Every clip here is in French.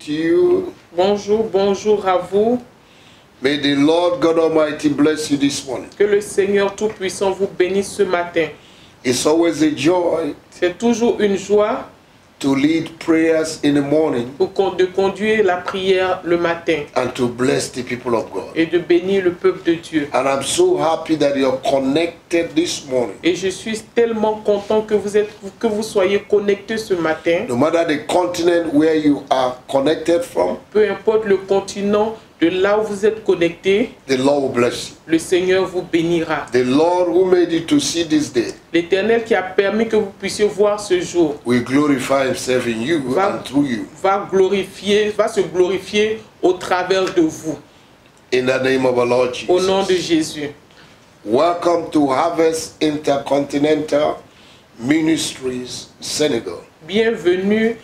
to you. Bonjour, bonjour à vous. May the Lord God Almighty bless you this morning. Que le Seigneur Tout-Puissant vous bénisse ce matin. It's always a joy C'est toujours une joie to lead prayers in the morning de conduire la prière le matin and to bless the people of God. et de bénir le peuple de Dieu. And I'm so happy that you're connected this morning. Et je suis tellement content que vous soyez connectés ce matin. No matter the continent where you are connected from, Peu importe le continent de là où vous êtes connectés, the Lord will bless you. le Seigneur vous bénira. The Lord who made you to see this day L'Éternel qui a permis que vous puissiez voir ce jour will glorify himself in you and through you. va se glorifier au travers de vous. In the name of our Lord Au nom de Jesus. Jésus. Welcome to Harvest Intercontinental Ministries, Senegal. Bienvenue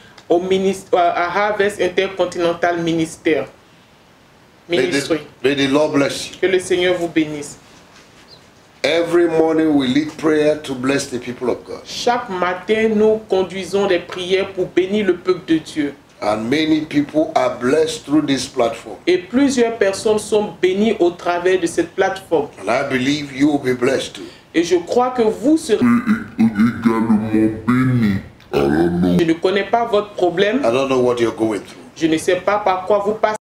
à Harvest Intercontinental Ministère. Ministry. May the Lord bless you. Que le Seigneur vous bénisse. Every morning we lead prayer to bless the people of God. Chaque matin, nous conduisons des prières pour bénir le peuple de Dieu. And many people are blessed through this platform. Et plusieurs personnes sont bénies au travers de cette plateforme. And I believe you will be blessed too. Et je crois que vous serez également béni. Je ne connais pas votre problème. I don't know what you're going through. Je ne sais pas par quoi vous passez.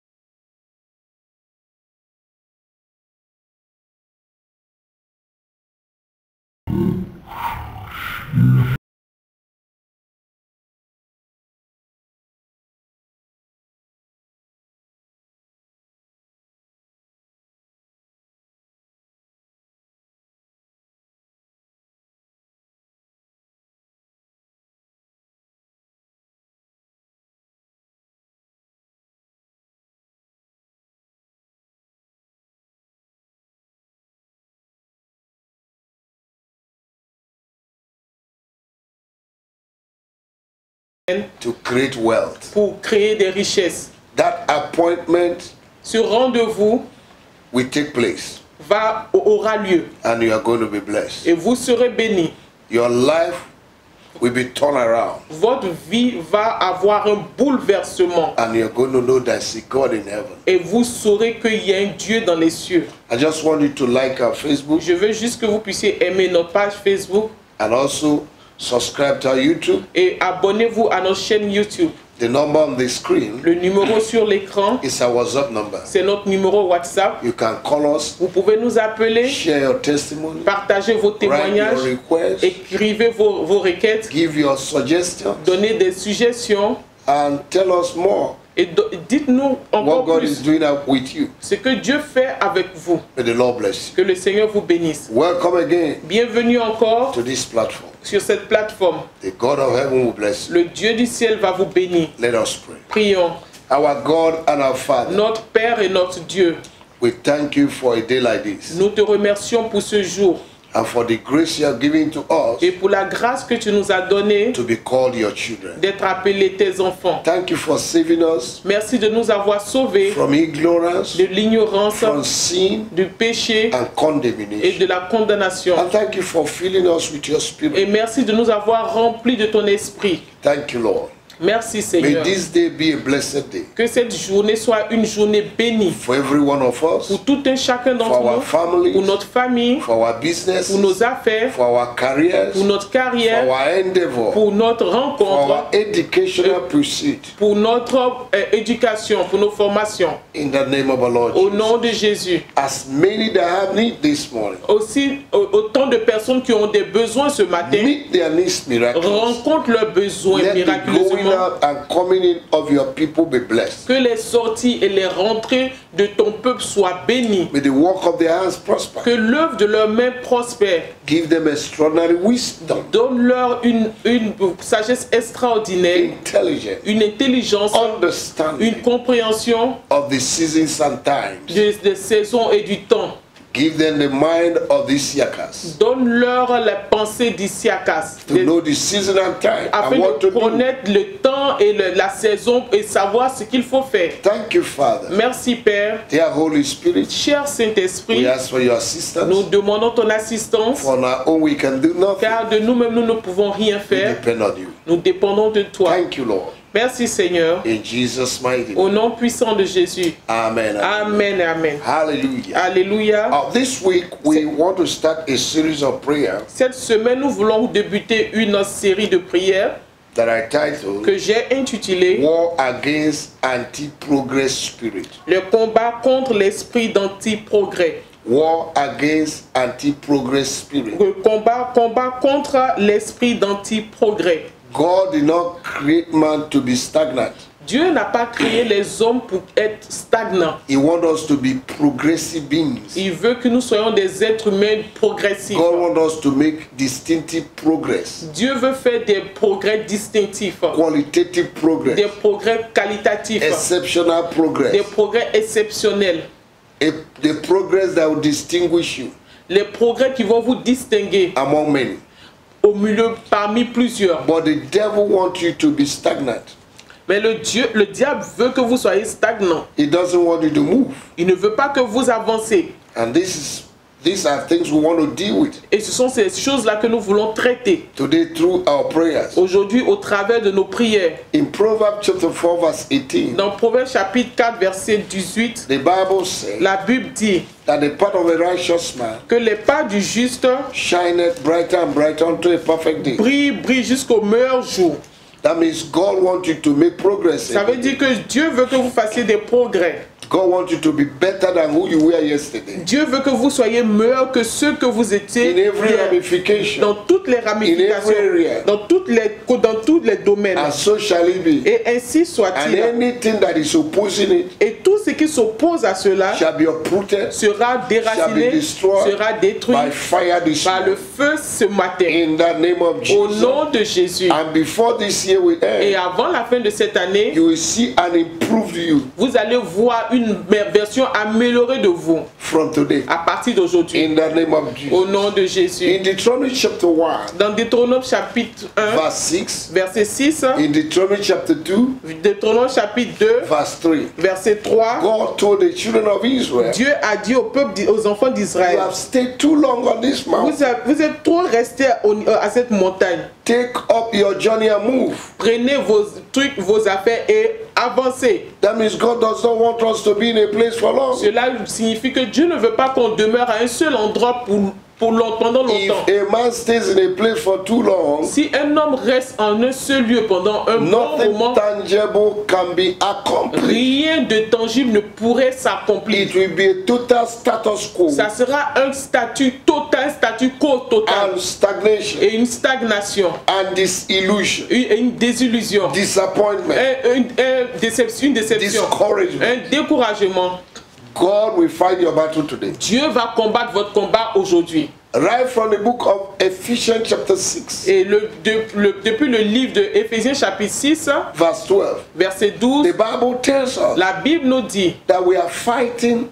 To create wealth. Pour créer des richesses. That appointment Ce rendez-vous will take place aura lieu. and you are going to be blessed. Et vous serez bénis. Your life will be turned around Votre vie va avoir un bouleversement. and you're going to know there's a God in heaven. Et vous saurez qu'il y a un Dieu dans les cieux. I just want you to like our Facebook Je veux juste que vous puissiez aimer notre page Facebook and also subscribe to our YouTube. et abonnez-vous à notre chaîne YouTube. The number on the screen Le numéro sur l'écran, is our WhatsApp number. c'est notre numéro WhatsApp. You can call us, Vous pouvez nous appeler, share your testimony, partager vos write your témoignages, requests, écrivez vos requêtes, give your suggestions, donnez des suggestions and tell us more et dites-nous what encore God is plus doing with you. ce que Dieu fait avec vous. May the Lord bless you. Que le Seigneur vous bénisse. Welcome again Bienvenue encore to this platform. sur cette plateforme. The God of heaven will bless you. Le Dieu du ciel va vous bénir. Let us pray. Prions. Our God and our Father, Notre Père et notre Dieu, we thank you for a day like this nous te remercions pour ce jour and for the grace you are giving to us et pour la grâce que tu nous as donnée to be called your children. d'être appelés tes enfants. Thank you for saving us Merci de nous avoir sauvés from ignorance, de l'ignorance, from sin du péché and et condemnation. de la condamnation. And thank you for filling us with your Et spirit. merci de nous avoir remplis de ton esprit. Thank you, Lord. Merci May Seigneur. this day be a blessed day Que cette journée soit une journée bénie for every one of us, pour tout un chacun for d'entre our nous, families, pour notre famille, for our business, pour nos affaires, for our careers, pour notre for carrière, our endeavor, pour notre for rencontre, our educational pursuit. pour notre éducation, pour nos formations. In the name of our Lord Au Jesus. nom de Jésus. As many that have need this morning, Aussi, autant de personnes qui ont des besoins ce matin, meet their needs miraculously. rencontrent leurs besoins Let the going miraculeusement. out and coming in of your people be blessed. Que les sorties et les rentrées de ton peuple soient bénies. May the work of their hands prosper. Que l'œuvre de leurs mains prospère. Give them extraordinary wisdom, Donne-leur une sagesse extraordinaire, intelligence, une intelligence, understanding une compréhension of the seasons and times. des saisons et du temps. Give them the mind of the Isiakas Donne-leur la pensée d'Isiakas, to know the season and time afin and what de to do. connaître le temps et la saison et savoir ce qu'il faut faire. Thank you, Father. Merci Père. Dear Holy Spirit, Cher Saint-Esprit, we ask for your nous assistance. demandons ton assistance, For on our own we can do nothing. car de nous-mêmes nous ne pouvons rien We faire. depend on you. Nous dépendons de toi. Thank you, Lord. Merci Seigneur. In Jesus' mighty name. Au nom puissant de Jésus. Amen. Amen et amen. Hallelujah. Alléluia. This week we want to start a series of prayer Cette semaine, nous voulons débuter une série de prières that I titled que j'ai intitulée War Against Anti-Progress Spirit. Le combat contre l'esprit d'anti-progrès. War Against Anti-Progress Spirit. Le combat contre l'esprit d'anti-progrès. God did not create man to be stagnant. Dieu n'a pas créé les hommes pour être stagnants. He wants us to be progressive beings. Il veut que nous soyons des êtres humains progressifs. God wants us to make distinctive progress, Dieu veut faire des progrès distinctifs, qualitative des progress, progrès qualitatifs, exceptional des progress, progrès exceptionnels, the progress that will distinguish you les progrès qui vont vous distinguer among many. au milieu parmi plusieurs. But the devil wants you to be stagnant. Mais le diable veut que vous soyez stagnants. He doesn't want you to move. Il ne veut pas que vous avancez. And these are things we want to deal with Et ce sont ces choses-là que nous voulons traiter today through our prayers. aujourd'hui au travers de nos prières. In Proverbs chapter 4 verse 18, Dans Proverbe chapitre 4 verset 18, the Bible says la Bible dit that the path of a righteous man que les pas du juste shineth brighter and brighter unto a perfect day. brillent jusqu'au meilleur jour. That means God wants you to make progress. Ça veut dire que Dieu veut que vous fassiez des progrès. God wants you to be better than who you were yesterday. Dieu veut que vous soyez meilleur que ceux que vous étiez In every hier. ramification. Dans toutes les ramifications, In every area. dans tous les domaines. And so shall it be. Et ainsi And soit-il. anything that is opposing it Et tout ce qui s'oppose à cela shall be uprooted, sera shall be déraciné, destroyed sera détruit by fire this par le morning. feu ce matin. In the name of Au Jesus. nom de Jésus. And before this year will Et end, avant la fin de cette année, you will see an improved you vous allez voir une version améliorée de vous from today. à partir d'aujourd'hui. In the name of Au Jesus. nom de Jésus. In Deuteronomy chapter 1, Dans Deutéronome chapitre 1, verse 6, verset 6, in Deuteronomy chapter 2, Deutéronome chapitre 2, verse 3, verset 3, God told the children of Israel, Dieu a dit au peuple, aux enfants you d'Israël, have stayed too long on this mountain. vous êtes trop restés à cette montagne. Take up your journey and move. Prenez vos trucs, vos affaires et avancez. That means God does not want us to be in a place for long. Cela signifie que Dieu ne veut pas qu'on demeure à un seul endroit pendant If longtemps. a man stays in a place for too long, Si un homme reste en un seul lieu pendant un bon nothing moment, tangible can be accomplished. rien de tangible ne pourrait s'accomplir. It will be a total status quo Ça sera un statu quo total and stagnation et une stagnation, and disillusion, une désillusion, disappointment, une déception, discouragement. un découragement. God will fight your battle today. Dieu va combattre votre combat aujourd'hui. Right from the book of Ephesians chapter 6, Et depuis le livre de Éphésiens chapitre 6, verse 12, verset 12, the Bible tells us la Bible nous dit that we are fighting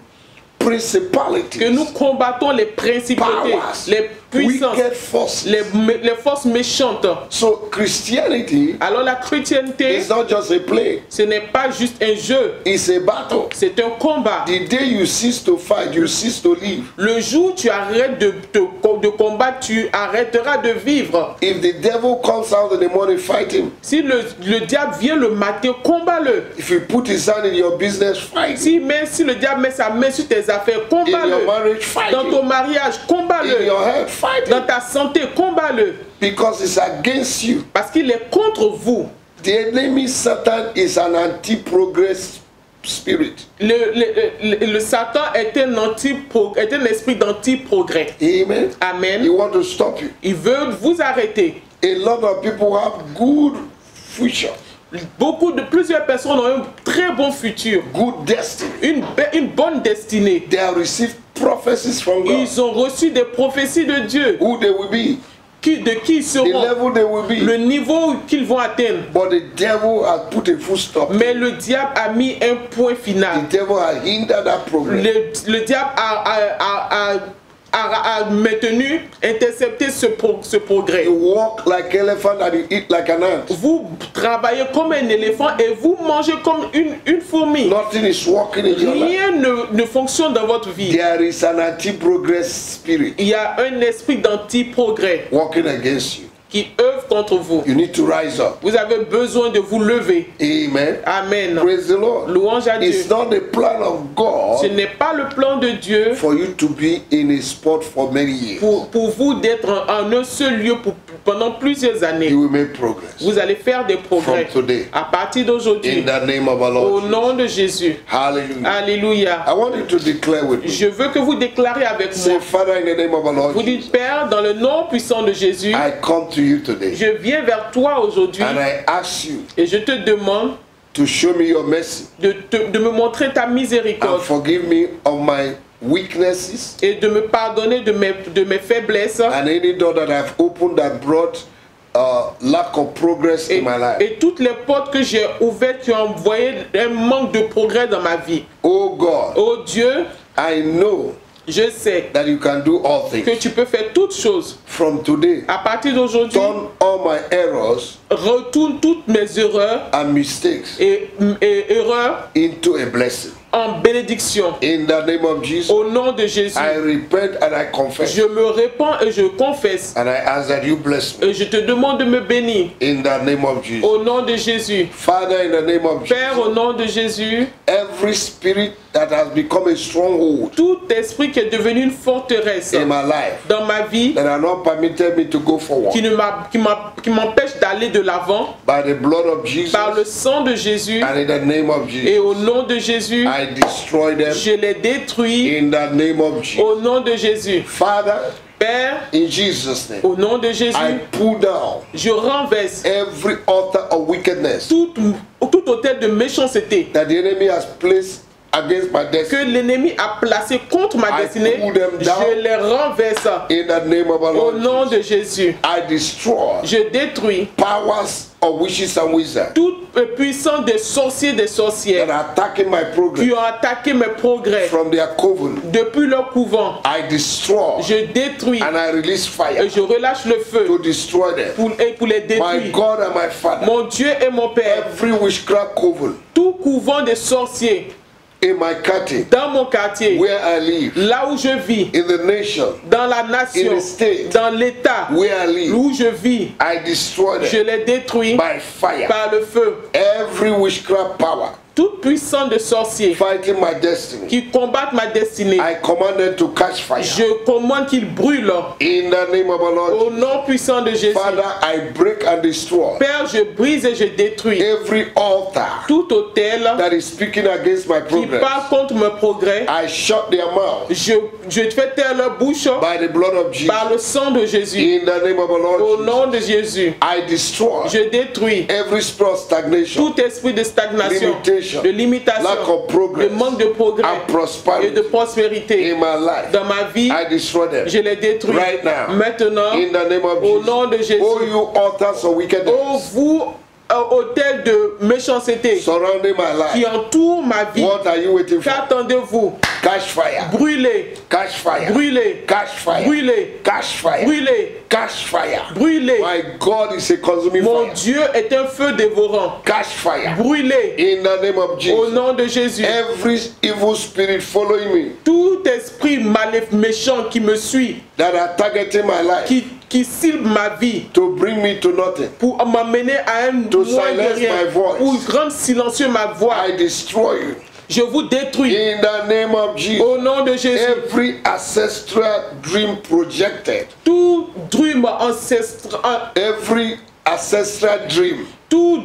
principalities, que nous combattons les principautés, powers, les puissances, wicked forces. les forces méchantes. So Christianity Alors la chrétienté, is not just a play, ce n'est pas juste un jeu, it's a battle. c'est un combat. The day you cease to fight, you cease to live. Le jour où tu arrêtes de combattre, tu arrêteras de vivre. If the devil comes out in the morning, fight him. Si le diable vient le matin, combat-le. If you put his hand in your business, fight him. Si le diable met sa main sur tes affaires, In your combat-le. marriage, fight Dans ton him. mariage, In combat-le. your health, fight Dans him. ta santé, combat-le. Because it's against you. Parce qu'il est contre vous. The enemy Satan is an anti-progress spirit. Le Satan est un esprit d'anti-progrès. Amen. Amen. He wants to stop you. Il veut vous arrêter. A lot of people have good future, Plusieurs personnes ont un très bon futur, good destiny. une bonne destinée. They have received prophecies from God. Ils ont reçu des prophéties de Dieu, Who they will be, de qui ils the seront, level they will be. le niveau qu'ils vont atteindre. But the devil has put a full stop. Mais le diable a mis un point The final. devil has hindered that progress. Le diable a maintenu, intercepté ce progrès. You walk like elephant and you eat like an ant. Vous travaillez comme un éléphant et vous mangez comme une fourmi. Nothing is working in your life. Rien ne fonctionne dans votre vie. There is an anti-progress spirit Il y a un esprit d'anti-progrès working against you. qui œuvrent contre vous. You need to rise up. Vous avez besoin de vous lever. Amen. Amen. Praise the Lord. Louange à Dieu. It's not the plan of Ce God n'est pas le plan de Dieu for you to be in a spot for many years. pour vous d'être en un seul lieu pendant plusieurs années. You will make progress. Vous allez faire des progrès From today. à partir d'aujourd'hui. In the name of our Au Lord. nom de Jésus. Hallelujah. Alléluia. I want you to declare with me. Je veux que vous déclarez avec Say, moi. Father, in the name of our Lord Vous dites, Jesus, Père, dans le nom puissant de Jésus, I come to you today je viens vers toi aujourd'hui and I ask you et je te demande to show me your mercy de me montrer ta and miséricorde forgive me of my weaknesses et de me pardonner de mes faiblesses and any door that I've opened that brought lack of progress in my life. et toutes les portes que j'ai ouvertes qui ont envoyé un manque de progrès dans ma vie. Oh God, Oh Dieu, I know je sais that you can do all que things. tu peux faire toutes choses. From today, À partir d'aujourd'hui, turn all my errors retourne toutes mes erreurs and mistakes et erreurs into a blessing. en bénédiction. In the name of Jesus, Au nom de Jésus, I repent and I confess. je me répands et je confesse. And I ask that you bless me. Et je te demande de me bénir. In the name of Jesus. Au nom de Jésus. Father, in the name of Père, Jesus, au nom de Jésus, every spirit that has become a stronghold tout esprit qui est devenu une forteresse in my life dans ma vie, that has not permitted me to go forward, qui m'empêche d'aller de l'avant, by the blood of Jesus par le sang de Jésus and in the name of et Jesus, au nom de Jésus, I destroy them je les détruis in the name of Jesus. au nom de Jésus. Father, Père, in Jesus' name, au nom de Jésus, I pull down je renverse every altar of wickedness tout hôtel de méchanceté that the enemy has placed against my que destiny. l'ennemi a placé contre ma I destinée. pull them down. Je les renverse In the name of our au Lord nom Jesus, de Jésus. I destroy Je détruis powers of witches and wizards toute puissance des sorciers, des that sorcières are attacking my progress qui ont attaqué mes progrès from their coven. depuis leur couvent. I destroy Je détruis and I release fire et je relâche le feu to destroy them. pour les My détruire. God and my Father, Mon Dieu et mon Père, every witchcraft coven tout couvent des sorciers in my country, dans mon quartier, where I live, là où je vis, in the nation, dans la in nation, the state dans l'État where I live, où je vis, I destroy je them les détruis by fire. par le feu. Every witchcraft power Toute puissance de sorciers fighting my destiny, qui combattent ma destinée, I command them to catch fire. je commande qu'ils brûlent In the name of our Lord, au nom puissant de Jésus. Father, I break and destroy Père, je brise et je détruis every altar tout autel that is speaking against my qui progress. parle contre mes progrès. I shut their mouth Je fais taire leur bouche by the blood of Jesus. par le sang de Jésus. In the name of our Au Lord nom Jesus, de Jésus, I destroy je détruis every spirit of stagnation, tout esprit de stagnation, limitation, de limitation, lack of progress, de manque de progrès and et prosperity de prospérité in my life. dans ma vie. I destroy them Je les détruis right now. maintenant In the name of au Jesus. nom de Jésus. Oh, you altars of Oh, wickedness vous, hôtel de méchanceté surrounding my qui life, entoure ma vie, what are you waiting for? qu'attendez-vous? Catch fire, Brûlez, catch fire, brûlez, catch fire, brûlez, catch fire, brûlez, catch fire. brûlez. My God is a consuming Mon fire. Dieu est un feu dévorant. Catch fire. Brûlez In the name of au Jesus. nom de Jésus. Every evil spirit following me Tout esprit méchant qui me suit, that are targeting my life qui cible ma vie to bring me to nothing, pour m'amener à un To moins de silence rien, my voice. pour rendre silencieux ma voix, I destroy you. je vous détruis In the name of Jesus. au nom de Jésus. Every ancestral dream projected, Tout dream ancestral, every ancestral dream tout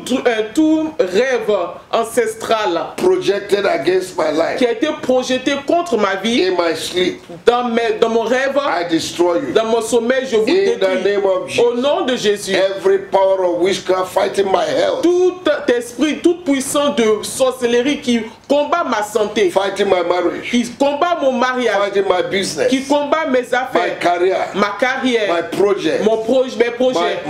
rêve ancestral projected against my life qui a été projeté contre ma vie in my sleep, dans mon rêve, I destroy you. dans mon sommeil, je vous In the détruis name of Jesus. au nom de Jésus. Every power of witchcraft fighting my health, Tout esprit, toute puissance de sorcellerie qui combat ma santé, fighting my marriage, qui combat mon mariage, fighting my business, qui combat mes my affaires, career, ma carrière, my project, mes projets,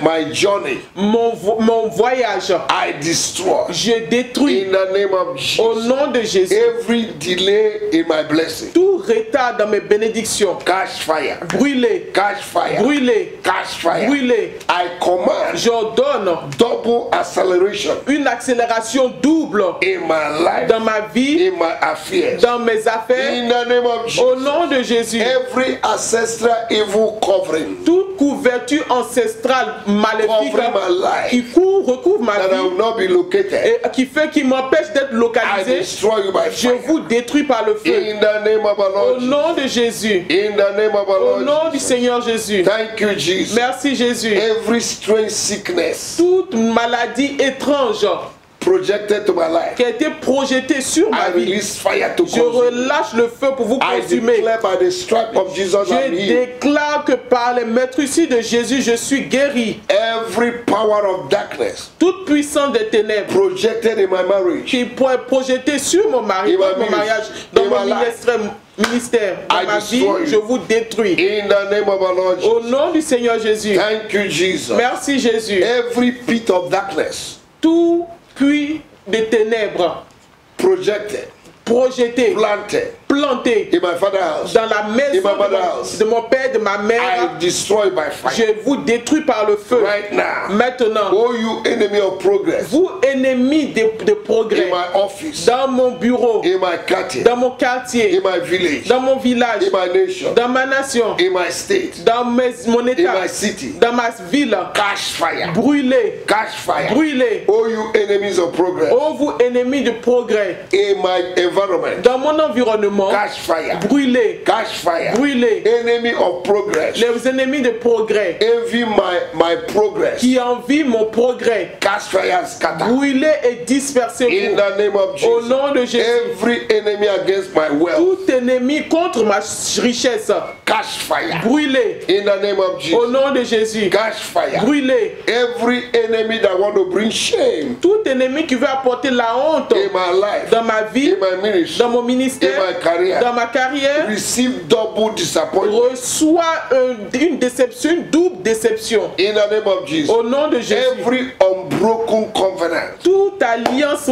my journey, mon voyage. I destroy. Je détruis In the name of au Jesus. nom de Jésus Every delay in my blessing, tout tout retard dans mes bénédictions, catch fire, brûlez, catch fire, brûlez, catch fire. brûlez. I command J'ordonne double acceleration une accélération double in my life, dans ma vie, in my affairs. dans mes affaires, In the name of au Jesus, nom de Jésus. every ancestral evil covering Toute couverture ancestrale maléfique covering my life qui recouvre ma that I will vie not be located, et qui fait, qui m'empêche d'être I localisé, destroy you by je fire. vous détruis par le feu. In the name of our Au Lord nom de Jésus. Jesus. In the name of our Au Lord nom du Jesus. Seigneur Jésus. Thank you, Jesus. Merci Jésus. Every strange sickness Toute maladie étrange projected to my life, qui a été projetée sur ma I vie, release fire to je consume. relâche le feu pour vous I consumer. declare by the stripe of Jesus I'm Je healed. déclare que par les maîtrises de Jésus, je suis guéri. Every power of darkness Toute puissance des ténèbres projected in my marriage, qui pourrait être projetée sur mon mari, In my mon mariage, dans in mon my life, ministère, dans I ma vie, destroy you. je vous détruis. in the name of our Lord Au Jesus. nom du Seigneur Jésus. Thank you, Jesus. Merci Jésus. Every pit of darkness Tout puits de ténèbres projected, projeté, planted planté in my father's house, dans la maison in my mother's house, de mon père, de ma I mère, destroy by fire. je vous détruis par le feu. Right now, Maintenant, oh you enemy of progress, vous ennemis de progrès, in my office, dans mon bureau, in my quartier, dans mon quartier, in my village, dans mon village, in my nation, dans ma nation, in my state, dans mon in état, my city, dans ma ville, catch fire, brûlez, catch fire. brûlez. Oh you enemies of progress, Oh vous ennemis de progrès, in my environment, dans mon environnement, catch fire, brûlez, catch fire. brûlez. Enemy of progress, Les ennemis de progrès envy my progress, qui envient mon progrès, catch fire and scatter. brûlez et In dispersez-vous. the name of Au Jesus, nom de Jésus, every enemy against my wealth, tout ennemi contre ma richesse, catch fire. brûlez. In the name of Au Jesus, nom de Jésus, catch fire. brûlez. Every enemy that want to bring shame Tout ennemi qui veut apporter la honte in my life, dans ma vie, in my ministry, dans mon in ministère, my career, dans ma carrière, receive double disappointment. reçoit une déception, une double déception. In the name of Jesus, Au nom de Jésus, every unbroken covenant toute alliance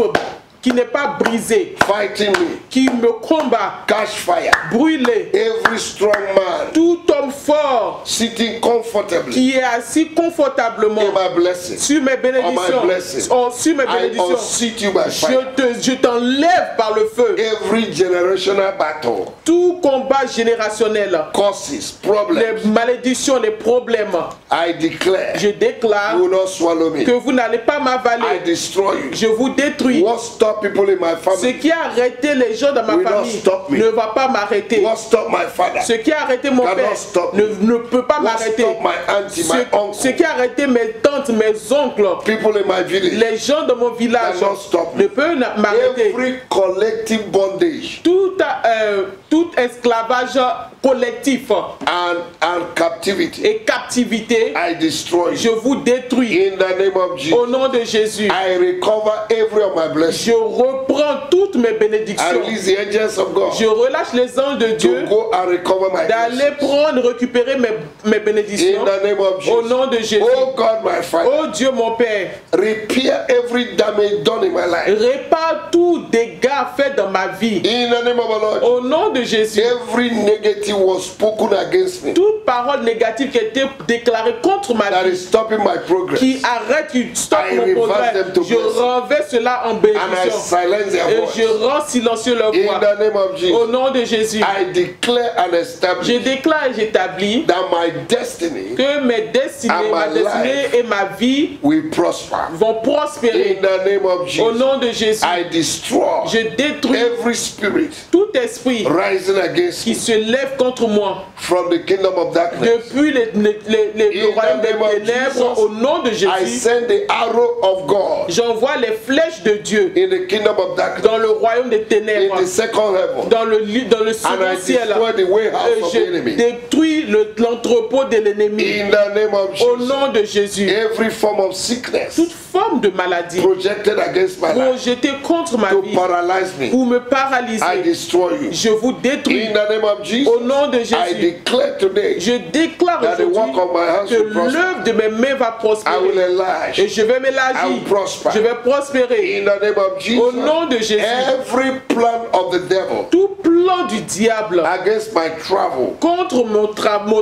qui n'est pas brisée, fighting me, qui me combat, catch fire. brûlez. Every strong man Tout homme fort sitting comfortably qui est assis confortablement in my blessings, sur mes bénédictions, blessing. sur mes I bénédictions, unseat you by fire. je t'enlève par le feu. Every generational battle, Tout combat générationnel, causes, problems, les malédictions, les problèmes, I declare je déclare you will not swallow me. que vous n'allez pas I m'avaler. destroy you. Je vous détruis. What stop people in my Ce family? qui a arrêté les gens dans ma Will not famille stop me. ne va pas m'arrêter. What stop my father? Ce qui a arrêté mon Cannot père stop ne peut pas What m'arrêter. stop my auntie, my Ce uncle? qui a arrêté mes tantes, mes oncles, People in my village les gens de mon village cannot stop me. ne peuvent m'arrêter. Every collective bondage Tout esclavage collectif and captivity, et captivité, I destroy je you. vous détruis. In the name of Jesus, Au nom de Jésus, I recover every of my blessings. je reprends toutes mes I bénédictions. release the angels of God Je relâche les anges de Dieu to go and recover my d'aller blessings. prendre, récupérer mes In bénédictions. the name of Au Jesus. nom de Jésus. Oh God, my Father, Oh Dieu mon Père, repair every damage done in my life. répare tout dégât fait dans ma vie. In the name of our Lord, Au nom de Jésus, every negative was spoken against me toute parole négative qui a été déclarée contre ma that vie, is stopping my progress, qui arrête, qui stoppe I mon reverse progrès, them to je blessing. renverse cela en and I bénédiction. silence their Et voice. je rends silencieux leur In voix. the name of Au Jesus, nom de Jésus, I declare and je establish déclare et j'établis that my destiny que mes destinées, And ma my destinée life et ma vie will prosper. vont prospérer. In the name of Au Jesus, nom de Jésus, I destroy je détruis every spirit tout esprit rising against qui me se lève contre moi from the kingdom of darkness. depuis le In royaume the name of des ténèbres. Jesus, Au nom de I Jésus, send the arrow of God j'envoie les flèches de Dieu in the kingdom of darkness, dans le royaume des in ténèbres, the second heaven, dans le and I second ciel. destroy the warehouse of the Je enemy. détruis l'entrepôt de l'ennemi. In the name of Au Jesus, nom de Jésus, every form of sickness toute forme de maladie projected against my life projetée contre ma to vie paralyze me, pour me I paralyser, destroy you. je vous détruis. In the name of Jesus, Au nom de I Jésus, declare today je déclare that the work aujourd'hui of my hands que will prosper. l'œuvre de mes mains va I will prospérer. enlarge. Et je vais I m'élargir. will prosper. Je vais prospérer. In the name of Jesus, Au nom de Jésus, every plan of the devil tout plan du diable against my travel contre mon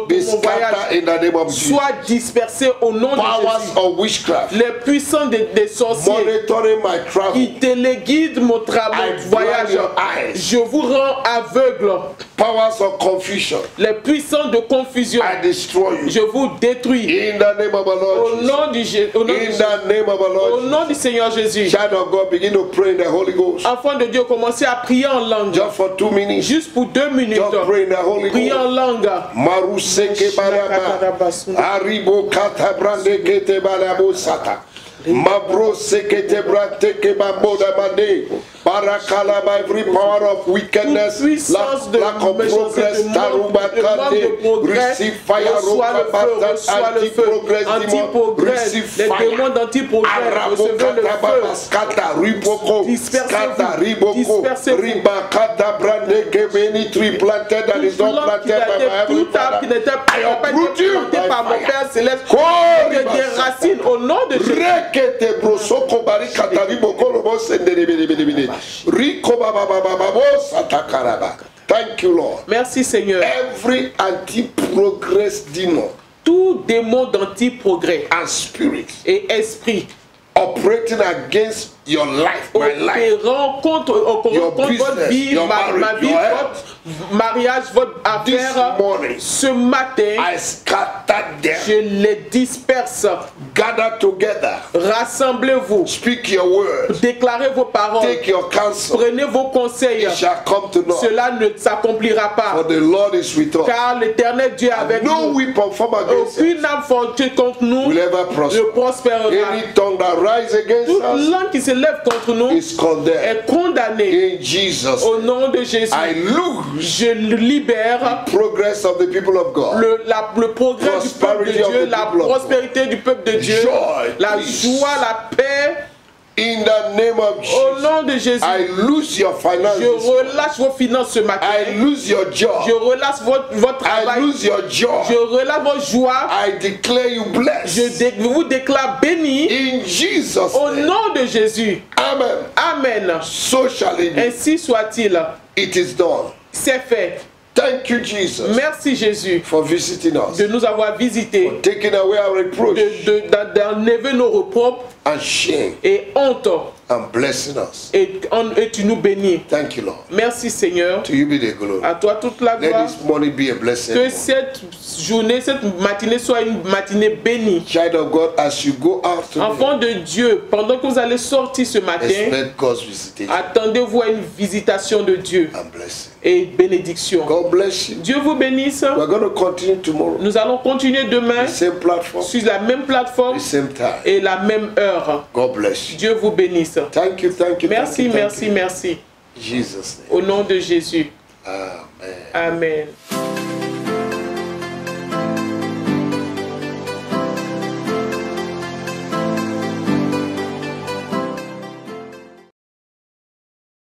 be voyage scattered in the name of Jesus. soit dispersé au nom de Powers Jésus. of witchcraft Les puissants des sorciers monitoring my travel, qui téléguident mon I voyage, blind your eyes. je vous rends aveugle. powers of confusion, Les puissants de confusion, I destroy you. je vous détruis. In the name of the Au Lord Jesus. nom du, au nom In du, the name of the au Lord nom du Seigneur Jésus. Jesus. Child of God, begin to pray in the Holy Ghost. Enfant de Dieu, commencez à prier en langue. Just for 2 minutes. Juste pour 2 minutes. Just pray in the Holy Priez en Ghost. langue. Maruseke baraba. Aribo kata brande kete balabo sata. Mabro sekete brante ke baboda bande. Barakala by every power of wickedness, lack of progress, taruba kande, receive fire, anti-progress, demon, receive fire. Arabo kata baskata, riboko, skata, riboko, ribakata brande ke many tree planted and is not planted by my heavenly Father. I uproot you by fire. Des racines au nom de Jésus. Rekete brosoko barikata riboko robo sende. Thank you, Lord. Merci Seigneur. Every anti-progress demon Tout démon d'anti-progrès and spirit et esprit operating against your life, my life, opérant contre votre business, vie, your ma marriage, vie, your votre mariage, votre this affaire, morning, ce matin, I scattered them. je les disperse. Gather together. Rassemblez-vous. Speak your word. Déclarez vos paroles. Take your counsel. Prenez vos conseils. It shall come to naught. Cela ne s'accomplira pas. For the Lord is with us. Car l'Éternel Dieu est avec No nous. weapon formed against us Aucune âme forgée contre nous will ever ne prosper. prospérera. Any tongue that rise against Toute us langue qui se lève contre nous is condemned. est condamnée. In Jesus' Au nom de Jésus, I lose je libère progress of the people of God. le progrès du peuple de Prosperity of Dieu, the la people of God. prospérité du peuple de Dieu, Joy, la peace. joie, la paix. In the name of Au Jesus, nom de Jésus, I lose your je finances. relâche vos finances ce matin. I lose your Je job. relâche votre I travail. lose your joy. Je relâche votre joie. I declare you blessed. Je vous déclare béni In Jesus' au name. nom de Jésus. Amen. Amen. So shall it be. Ainsi soit-il. It is done. C'est fait. Thank you, Jesus, Merci Jésus for visiting us, de nous avoir visités, taking away our reproach d'enlever nos reproches and shame et honte. and blessing us. Et tu nous bénis. Thank you, Lord. Merci Seigneur. To you be the glory. À toi toute la Let gloire. this morning be a blessing. Que cette journée, cette matinée soit une matinée bénie. Child of God, as you go out today, Enfant de Dieu, pendant que vous allez sortir ce matin, expect God's visitation attendez-vous à une visitation de Dieu and blessing. et bénédiction. God bless you. Dieu vous bénisse. We're going to continue tomorrow. Nous allons continuer demain The same platform, sur la même plateforme the same time. et la même heure. God bless you. Dieu vous bénisse. Thank you, thank you. Merci, thank you, merci, thank you. merci. In Jesus' name. Au nom de Jésus. Amen. Amen.